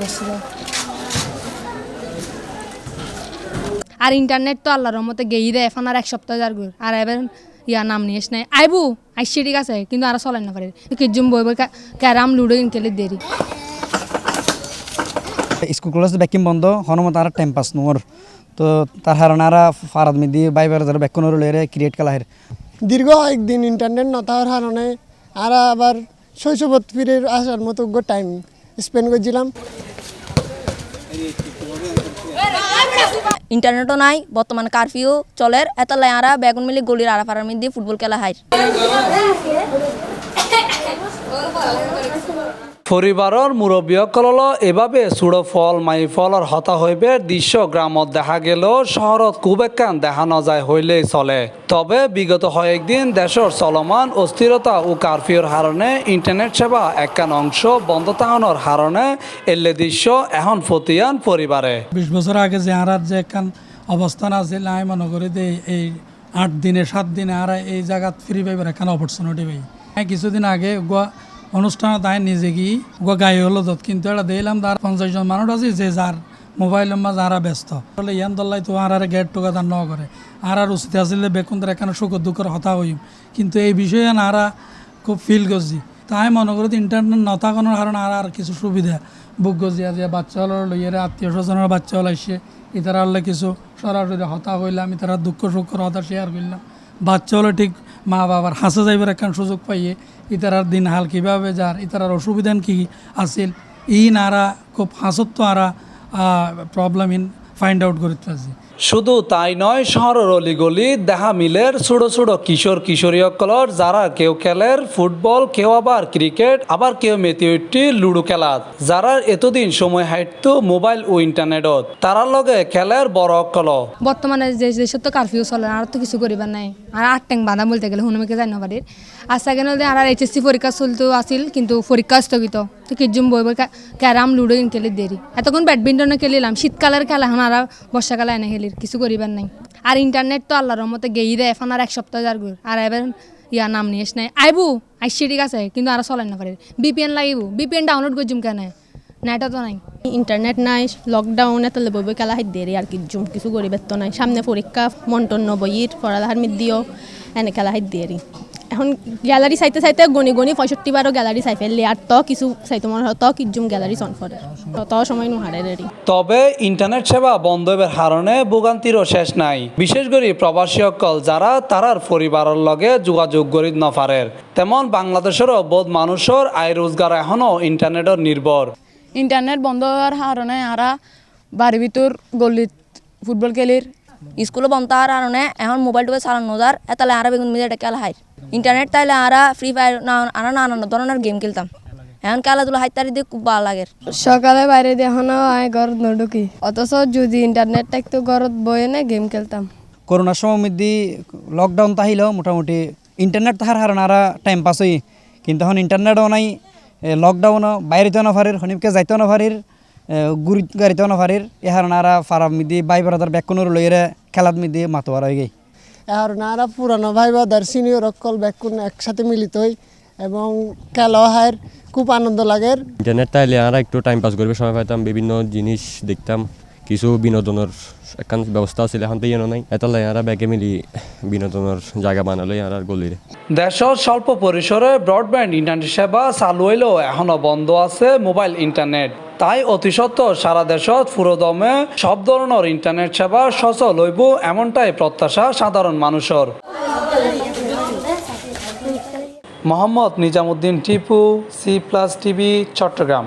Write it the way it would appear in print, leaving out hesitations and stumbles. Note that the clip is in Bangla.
বছর। আর ইন্টারনেট তো আল্লাহর রহমতে গেই দেয় এখন আর এক সপ্তাহ যার ঘুর আর এবার নাম নিয়েস নাই আইবু আইসি ঠিক আছে কিন্তু আর চলেন না পারে কিজুম বই বই ক্যারাম লুডো খেলে দেরি স্কুল কলেজ ব্যাকিং বন্ধ হনুমত আর টাইম পাস নোর তো তার কারণে আর ফারাদ মিদি বাইবার যারা ব্যাকুন লইরে ক্রিকেট খেলা হের দীর্ঘ একদিন ইন্টারনেট নথার কারণে আর আবার শৈশবত ফিরে আসার মতো টাইম স্পেন্ড করছিলাম। ইন্টারনেটও নাই বর্তমানে কারফিউ চলের এত লাইয়ারা বেগুন মিলি গলির আড়াপাড়ার মধ্যে ফুটবল খেলা হয়। পরিবারের মুরব্বীসকল এভাবে চুড়ো ফল মাই ফলর হতা হইবে দৃশ্য গ্রামত দেখা গেলেও শহরত খুব একখান দেখা নযায় হইলেই চলে। তবে বিগত কয়েকদিন দেশের চলমান অস্থিরতা ও কারফিউর কারণে ইন্টারনেট সেবা একখান অংশ বন্ধ থাকানোর কারণে এলে দৃশ্য এখন ফতিয়ান পরিবারে 20 বছর আগে যে আর যে একখান অবস্থান আছে আমি মনে করি যে এই 8 দিনে 7 দিনে আর এই জায়গাত ফ্রি পাইবার একখান অপরচুনিটি পাই। কিছুদিন আগে অনুষ্ঠানে তাই নিজে গিয়ে গায়ে হলো যত কিন্তু এটা দিলাম তার 50 জন মানুষ আছে যে যার মোবাইলের মাঝে আর ব্যস্ত বলে ইয়ান দল্লাই তো আর গেট টুগেদার ন করে আর উচিত আসলে বেকুনদের এখানে সুখ দুঃখের হতা হইম কিন্তু এই বিষয়ে আর খুব ফিল করছি তাই মনে করি ইন্টারনেট নথাকানোর কারণে আর কিছু সুবিধা বুক গজিয়া যে বাচ্চা হলো লইয়ারে আত্মীয় স্বজনের বাচ্চা হল আসছে ইতারা হলে কিছু সরাসরি হতা হইলাম ইতারা দুঃখ সুখের হতা শেয়ার করলাম বাচ্চা হলে ঠিক মা বাবার হাসে যাইবার একখান সুযোগ পাইয়ে ইতারার দিন হাল কীভাবে যার ইতারার অসুবিধা কী আছিল আরা খুব হাসত আরা প্রবলেম ফাইন্ড আউট করতে পারছি। শুধু তাই নয় শহরের অলিগলি দেখা মিলের ছোট ছোট কিশোর কিশোরীসকলর যারা কেউ খেলের ফুটবল কেউ আবার ক্রিকেট আবার কেউ মেতে উঠি লুডো খেলাত যারা এতদিন সময় হাঁটতো মোবাইল ও ইন্টারনেটত তারার লগে খেলের বড় অকল বর্তমানে যে দেশের তো কারফিউ চলে আর তো কিছু করিবার নাই আর 8 ট্যাং বাঁধা বলতে গেলে হুনুমিকে জানো বাড়ির আর সেকেন্ড আর এইচএসসি পরীক্ষা চলতো আসিল কিন্তু পরীক্ষা স্থগিত তো কিজুম বই বই ক্যারাম লুডো খেলে দেরি এতক্ষণ ব্যাডমিন্টনে খেলিলাম শীতকালের খেলা এখন আর বর্ষাকালে এনে খেলির কিছু করিবার নাই আর ইন্টারনেট তো আল্লাহর রহমতে গেই দেয় এখন আর এক সপ্তাহ যার ঘুর আর এবার নাম নিয়েস নাই আইবু আইসি ঠিক আছে কিন্তু আর চলেন না পারে বিপিএন লাগিব বিপিএন ডাউনলোড করছুম কেন নেটও তো নাই ইন্টারনেট নাই লকডাউনে তো বই বই খেলা হাই দেরি আর কিছু করিবার তো নাই সামনে পরীক্ষা মন্টন বইয়ের পড়ালেখার মধ্যেও এনে খেলা হাই দেরি এখন গ্যালারি চাইতে চাইতে গণি 65 বারও গ্যালারি চাই ফেললে আর তো কিছু চাইতে মনে হয় তো কিজুম গ্যালারি চন করে তত সময় নোহারে রেডি। তবে ইন্টারনেট সেবা বন্ধ হবার কারণে ভোগান্তিরও শেষ নাই বিশেষ করে প্রবাসী সকল যারা তারার পরিবারের লগে যোগাযোগ করি নপারের তেমন বাংলাদেশেরও বহুত মানুষের আয় রোজগার এখনও ইন্টারনেটের নির্ভর। ইন্টারনেট বন্ধ হওয়ার কারণে আরা বাড়ির ভিতর গলিত ফুটবল খেলির স্কুলে বন্ধ হওয়ার কারণে এখন মোবাইল টোবাইল চালানো যার এতালে আরা বেগুন মিলে এটা খেলা হয় ইন্টারনেট তাইলে আরা ফ্রি ফায়ার নানান ধরনের গেম খেলতাম এখন খেলাধুলা হাইতারি দিয়ে খুব ভালো লাগে। সকালে বাইরে দেখানো আয় ঘরত নঢুকি অথচ যদি ইন্টারনেট থাকতো ঘরত বয়ে না গেম খেলতাম। করোনার সময় মধ্যে লকডাউন তাহিলেও মোটামুটি ইন্টারনেট থাকার কারণে আর টাইম পাস হই কিন্তু এখন ইন্টারনেটও নাই লকডাউনও বাইরেতেও না পারির হনিমকে যাইতেও না পারির গুড়ি গাড়িতেও না পারির এ কারণে আর ফারাম মিদি বাই বারাদার ব্যাকুনের লইরে খেলাত মিদি মাতোয়ার হয়ে গেই আর নারা পুরানো ভাই বাদার সিনিয়র অকল ব্যাকুন একসাথে মিলিত হই এবং খেলা হয় খুব আনন্দ লাগে। ইন্টারনেট তাইলে আমরা একটু টাইম পাস করবে সময় পাইতাম বিভিন্ন জিনিস দেখতাম কিছু বিনোদনের একখান ব্যবস্থা ছিল এখন তো ইয়েও নাই এত আমরা ব্যাগে মিলি বিনোদনের জায়গা বানালো আর গলিরে। দেশের স্বল্প পরিসরে ব্রডব্যান্ড ইন্টারনেট সেবা চালু হইলেও এখনো বন্ধ আছে মোবাইল ইন্টারনেট তাই অতি সত্ত্বর সারা দেশত পুরোদমে সব ধরনের ইন্টারনেট সেবা সচল হইব এমনটাই প্রত্যাশা সাধারণ মানুষের। Mohammad Nizamuddin Tipu C+ TV Chittagong.